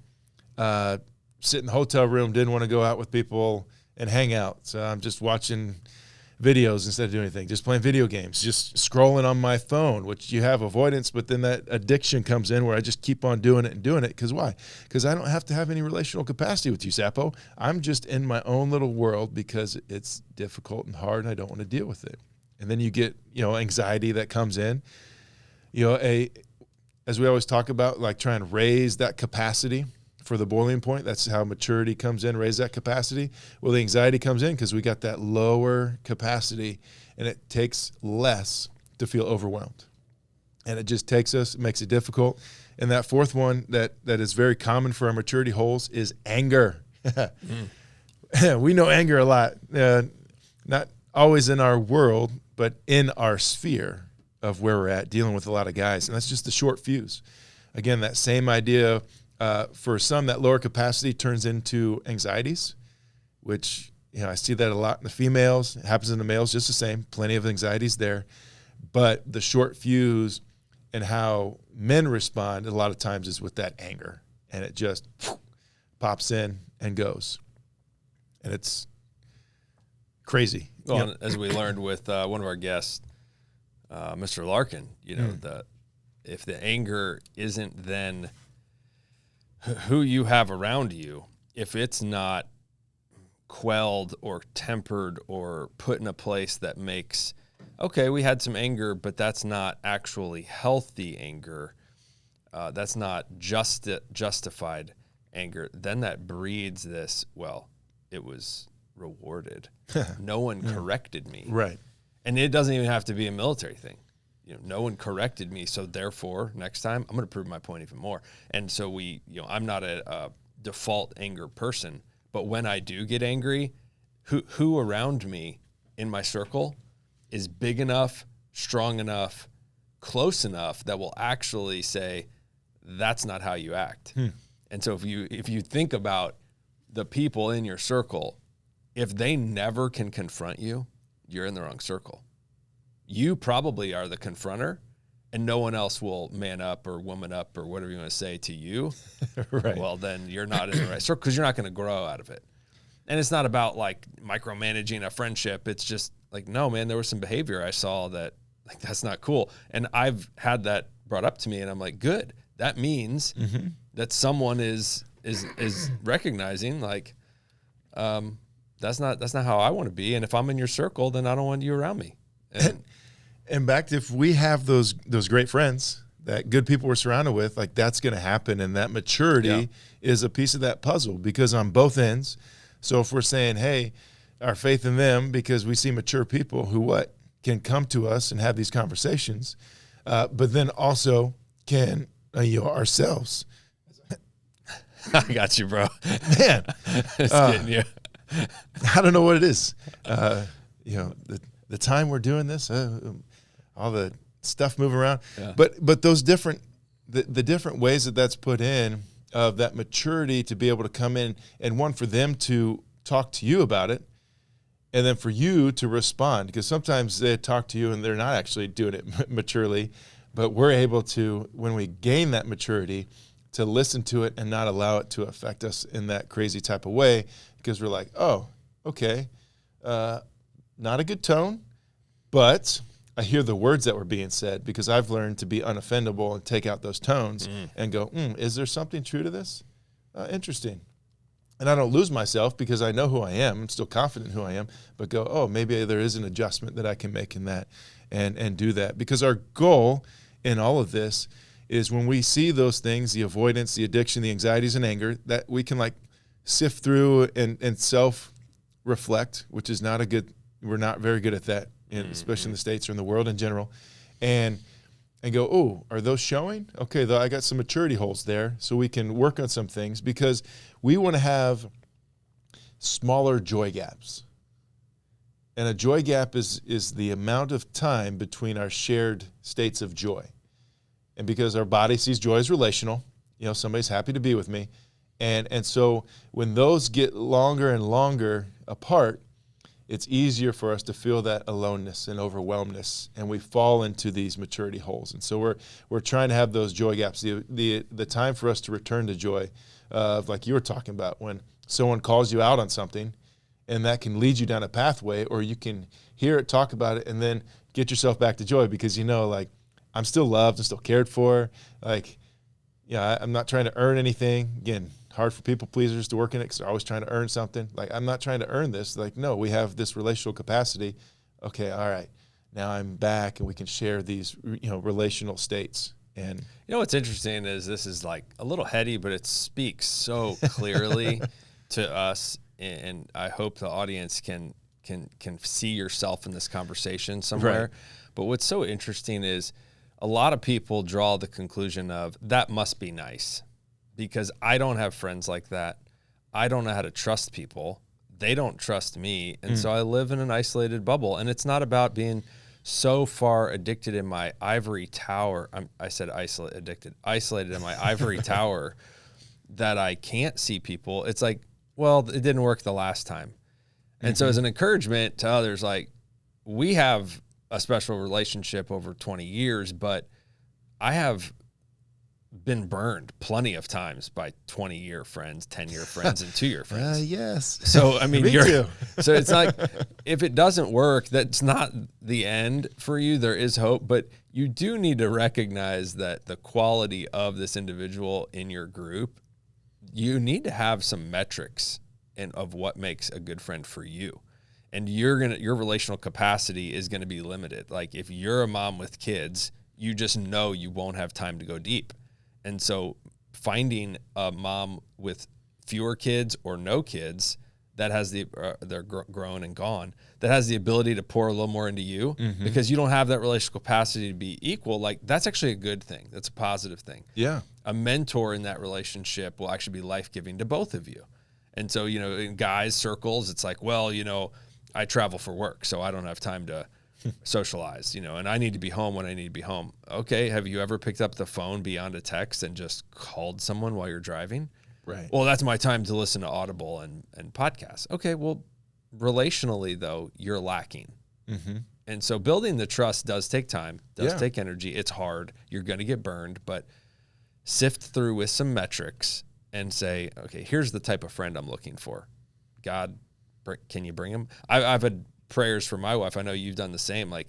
sit in the hotel room, didn't want to go out with people and hang out. So I'm just watching videos instead of doing anything, just playing video games, just scrolling on my phone, which you have avoidance, but then that addiction comes in where I just keep on doing it and doing it. Because why? Because I don't have to have any relational capacity with you, Zappo. I'm just in my own little world because it's difficult and hard and I don't want to deal with it. And then you get, anxiety that comes in, as we always talk about, like trying to raise that capacity for the boiling point. That's how maturity comes in, raise that capacity. Well, the anxiety comes in because we got that lower capacity, and it takes less to feel overwhelmed. And it just takes us, it makes it difficult. And that fourth one that is very common for our maturity holes is anger. We know anger a lot, not always in our world, but in our sphere of where we're at, dealing with a lot of guys. And that's just the short fuse. Again, that same idea. For some, that lower capacity turns into anxieties, which, I see that a lot in the females. It happens in the males just the same. Plenty of anxieties there. But the short fuse and how men respond a lot of times is with that anger. And it just pops in and goes. And it's crazy. Well, as we learned with one of our guests, Mr. Larkin, if the anger isn't then who you have around you, if it's not quelled or tempered or put in a place that makes, okay, we had some anger, but that's not actually healthy anger, that's not justified anger, then that breeds this, well, it was rewarded. No one corrected me. Right. And it doesn't even have to be a military thing. No one corrected me, so therefore, next time, I'm going to prove my point even more. And so I'm not a default anger person, but when I do get angry, who around me in my circle is big enough, strong enough, close enough that will actually say, that's not how you act. And so if you think about the people in your circle, if they never can confront you, you're in the wrong circle. You probably are the confronter, and no one else will man up or woman up or whatever you want to say to you. Right. Well, then you're not in the right circle because you're not going to grow out of it. And it's not about like micromanaging a friendship. It's just like, no, man, there was some behavior I saw that like that's not cool. And I've had that brought up to me, and I'm like, good. That means that someone is recognizing like, that's not how I want to be. And if I'm in your circle, then I don't want you around me. And back to if we have those great friends, that good people we're surrounded with, like that's going to happen. And that maturity is a piece of that puzzle because on both ends. So if we're saying, hey, our faith in them, because we see mature people who can come to us and have these conversations, but then also can ourselves. I got you, bro. Man, It's getting you. I don't know what it is. The time we're doing this, all the stuff moving around, but those different, the different ways that's put in of that maturity to be able to come in and one for them to talk to you about it, and then for you to respond because sometimes they talk to you and they're not actually doing it maturely, but we're able to when we gain that maturity to listen to it and not allow it to affect us in that crazy type of way because we're like, oh, okay. Not a good tone, but I hear the words that were being said because I've learned to be unoffendable and take out those tones and go, is there something true to this? Interesting. And I don't lose myself because I know who I am. I'm still confident in who I am, but go, oh, maybe there is an adjustment that I can make in that and do that. Because our goal in all of this is when we see those things, the avoidance, the addiction, the anxieties and anger, that we can like sift through and self-reflect, which is not a good, we're not very good at that, especially in the States or in the world in general, and go, oh, are those showing? Okay, though I got some maturity holes there, so we can work on some things because we want to have smaller joy gaps. And a joy gap is the amount of time between our shared states of joy. And because our body sees joy as relational, somebody's happy to be with me. And so when those get longer and longer apart, it's easier for us to feel that aloneness and overwhelmedness, and we fall into these maturity holes. And so we're trying to have those joy gaps. The time for us to return to joy, like you were talking about, when someone calls you out on something, and that can lead you down a pathway, or you can hear it, talk about it, and then get yourself back to joy because like, I'm still loved, I'm still cared for. Like, yeah, I'm not trying to earn anything. Again, hard for people pleasers to work in it because they're always trying to earn something. Like, I'm not trying to earn this. Like, no, we have this relational capacity. Okay, all right, now I'm back, and we can share these, relational states. And what's interesting is this is like a little heady, but it speaks so clearly to us, and I hope the audience can see yourself in this conversation somewhere. Right. But what's so interesting is a lot of people draw the conclusion of that must be nice because I don't have friends like that. I don't know how to trust people. They don't trust me. And so I live in an isolated bubble. And it's not about being so far addicted in my ivory tower. I said isolated in my ivory tower that I can't see people. It's like, well, it didn't work the last time. And so as an encouragement to others, like, we have a special relationship over 20 years, but I have been burned plenty of times by 20-year friends, 10-year friends, and 2-year friends. Yes. So, I mean, Me too. So it's like, if it doesn't work, that's not the end for you. There is hope, but you do need to recognize that the quality of this individual in your group, you need to have some metrics of what makes a good friend for you. And your relational capacity is going to be limited. Like, if you're a mom with kids, you just know you won't have time to go deep. And so finding a mom with fewer kids or no kids that has they're grown and gone, that has the ability to pour a little more into you because you don't have that relational capacity to be equal, like, that's actually a good thing. That's a positive thing. Yeah. A mentor in that relationship will actually be life-giving to both of you. And so, in guys' circles, it's like, well, I travel for work, so I don't have time to socialize, and I need to be home when I need to be home. Okay, have you ever picked up the phone beyond a text and just called someone while you're driving? Right. Well, that's my time to listen to Audible and podcasts. Okay, well, relationally, though, you're lacking. And so building the trust does take time, does take energy. It's hard. You're going to get burned, but sift through with some metrics and say, okay, here's the type of friend I'm looking for. God, can you bring him? I've had prayers for my wife. I know you've done the same. Like,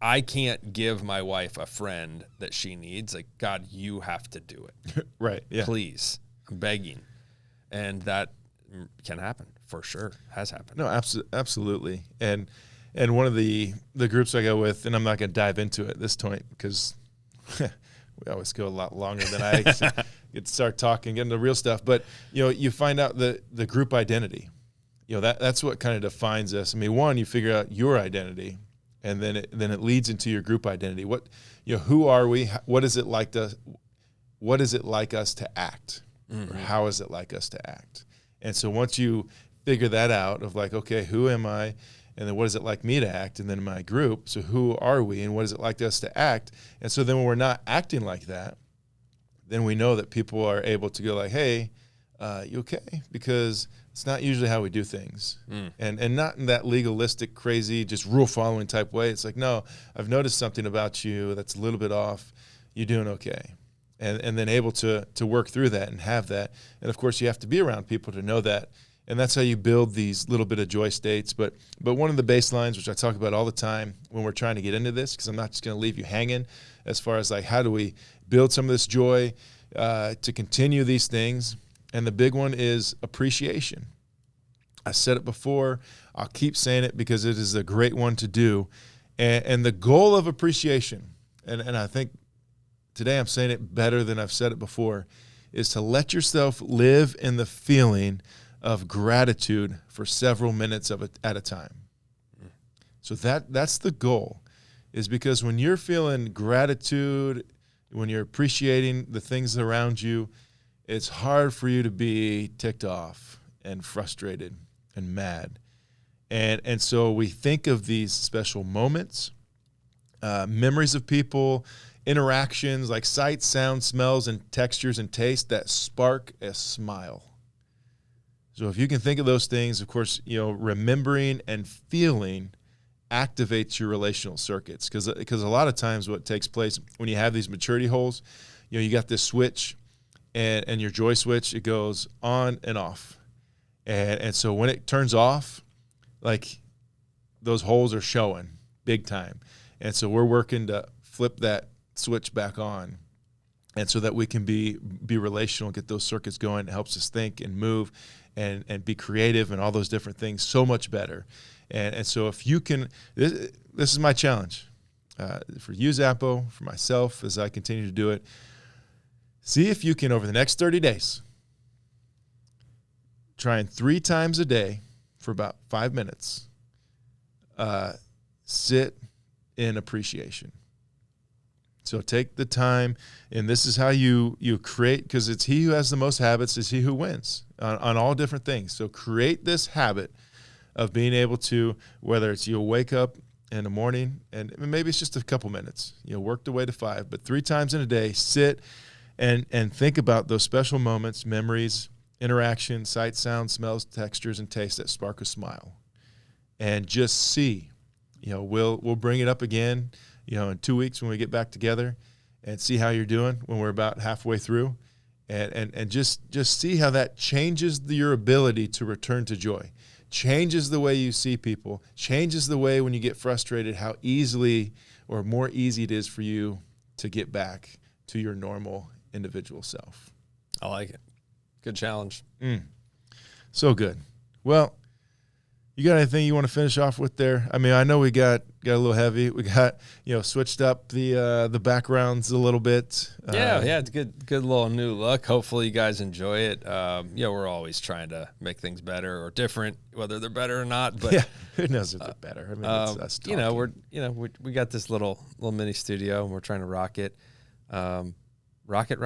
I can't give my wife a friend that she needs. Like, God, you have to do it. Right. Yeah. Please. I'm begging. And that can happen for sure. Has happened. No, absolutely. And one of the groups I go with, and I'm not going to dive into it at this point because we always go a lot longer than I get to start talking, get into real stuff. But, you find out the group identity. That's what kind of defines us. I mean, one, you figure out your identity, and then it leads into your group identity. What, who are we? What is it like us to act? Or how is it like us to act? And so once you figure that out of like, okay, who am I? And then what is it like me to act? And then my group, so who are we? And what is it like us to act? And so then when we're not acting like that, then we know that people are able to go like, hey, you okay? Because it's not usually how we do things. And not in that legalistic, crazy, just rule-following type way. It's like, no, I've noticed something about you that's a little bit off. You're doing okay. And then able to work through that and have that. And, of course, you have to be around people to know that. And that's how you build these little bit of joy states. But one of the baselines, which I talk about all the time when we're trying to get into this, because I'm not just going to leave you hanging as far as like how do we build some of this joy to continue these things. And the big one is appreciation. I said it before. I'll keep saying it because it is a great one to do. And the goal of appreciation, and I think today I'm saying it better than I've said it before, is to let yourself live in the feeling of gratitude for several minutes at a time. So that's the goal, is because when you're feeling gratitude, when you're appreciating the things around you, it's hard for you to be ticked off and frustrated and mad. And so we think of these special moments, memories of people, interactions like sights, sounds, smells, and textures and tastes that spark a smile. So if you can think of those things, of course, remembering and feeling activates your relational circuits, because a lot of times what takes place when you have these maturity holes, you got this switch and your joy switch, it goes on and off. And so when it turns off, like those holes are showing big time. And so we're working to flip that switch back on. And so that we can be relational, get those circuits going. It helps us think and move and be creative and all those different things so much better. And so if you can, this is my challenge for you, Zappo, for myself as I continue to do it. See if you can, over the next 30 days, trying 3 times a day for about 5 minutes, sit in appreciation. So take the time, and this is how you create, because it's he who has the most habits is he who wins on all different things. So create this habit of being able to, whether it's you'll wake up in the morning, and maybe it's just a couple minutes, work the way to 5, but 3 times in a day, sit and think about those special moments, memories, interaction, sight, sound, smells, textures, and tastes that spark a smile. And just see, we'll bring it up again, in 2 weeks when we get back together, and see how you're doing when we're about halfway through, and just see how that changes your ability to return to joy, changes the way you see people, changes the way when you get frustrated, how easily or more easy it is for you to get back to your normal individual self. I like it. Good challenge. So good. Well, you got anything you want to finish off with there? I mean, I know we got a little heavy. We got, switched up the backgrounds a little bit. Yeah, it's good little new look. Hopefully you guys enjoy it. We're always trying to make things better or different, whether they're better or not. But who knows if they're better? I mean, it's us talking. we got this little mini studio, and we're trying to rock it. Rocket.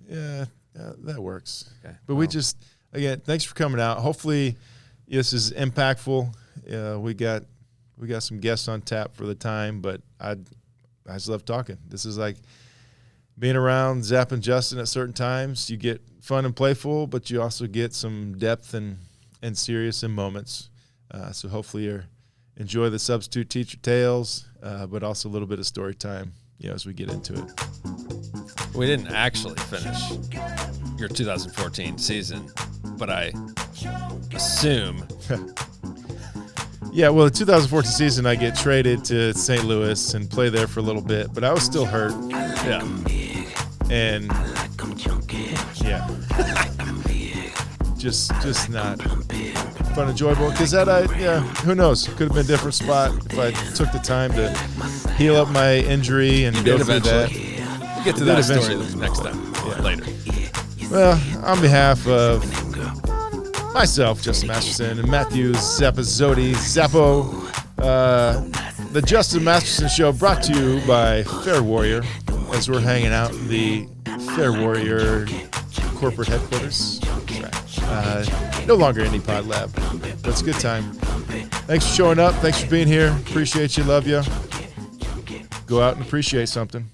Yeah, that works. Okay. But we just, again, thanks for coming out. Hopefully this is impactful. We got some guests on tap for the time, but I just love talking. This is like being around Zapp and Justin at certain times. You get fun and playful, but you also get some depth and serious in moments. So hopefully you enjoy the substitute teacher tales, but also a little bit of story time, as we get into it. We didn't actually finish your 2014 season, but I assume. Yeah, well, the 2014 season, I get traded to St. Louis and play there for a little bit, but I was still hurt. Yeah. And, yeah. just not fun and enjoyable. Because who knows? Could have been a different spot if I took the time to heal up my injury and go through that. We'll get to that story next time, later. Well, on behalf of myself, Justin Masterson, and Matthew Zappasodi, Zappo, the Justin Masterson Show brought to you by PHARE Warrior, as we're hanging out in the PHARE Warrior corporate headquarters. No longer Indie Pod Lab, but it's a good time. Thanks for showing up. Thanks for being here. Appreciate you. Love you. Go out and appreciate something.